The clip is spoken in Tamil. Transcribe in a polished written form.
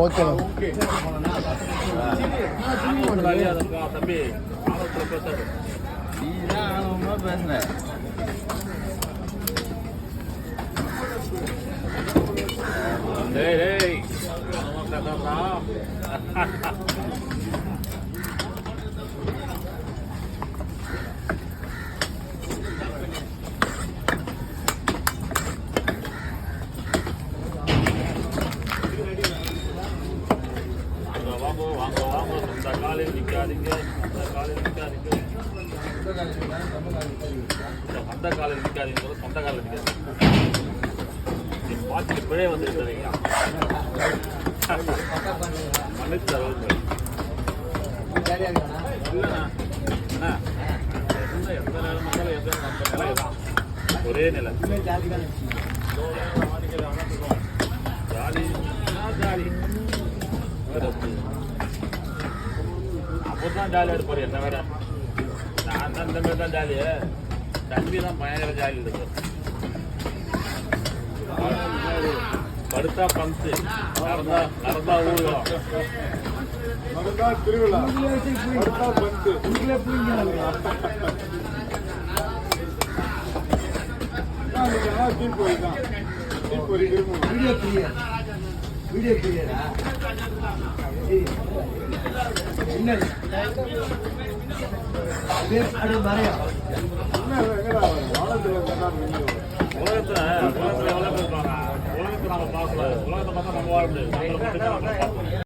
ஓகேண்ணா. தம்பி நீதான் ஆனவமா பேசுற. வாங்க இந்த காலையில் நிற்காதீங்க, அந்த காலையில் நிற்காதீங்க, அந்த காலையில் நிற்காதீங்க, சொந்த காலையில் நிற்காதீங்க. பார்த்துட்டு பிழை வந்துருக்கீங்க மன்னிச்சு இல்லைண்ணா எந்த நேரம் மக்களும் எந்த நம்ம நிலை தான் ஒரே நிலை. ஜாலி ஜாலி அப்போதான் ஜாலியாக இருப்பார். என்ன வேற நான் தான் இந்த மாதிரி தான் ஜாலி. தம்பி தான் பயங்கர ஜாலி இருக்கு. படுத்தா பங்கு நடந்தா ஊழலாம் திருவிழா வீடியோ கிளியரா உலகத்துல எவ்வளவு பேர் இருப்பாங்க. உலகத்தை நம்ம பார்க்கல. உலகத்தை பார்த்தா நம்ம வாழ முடியாது.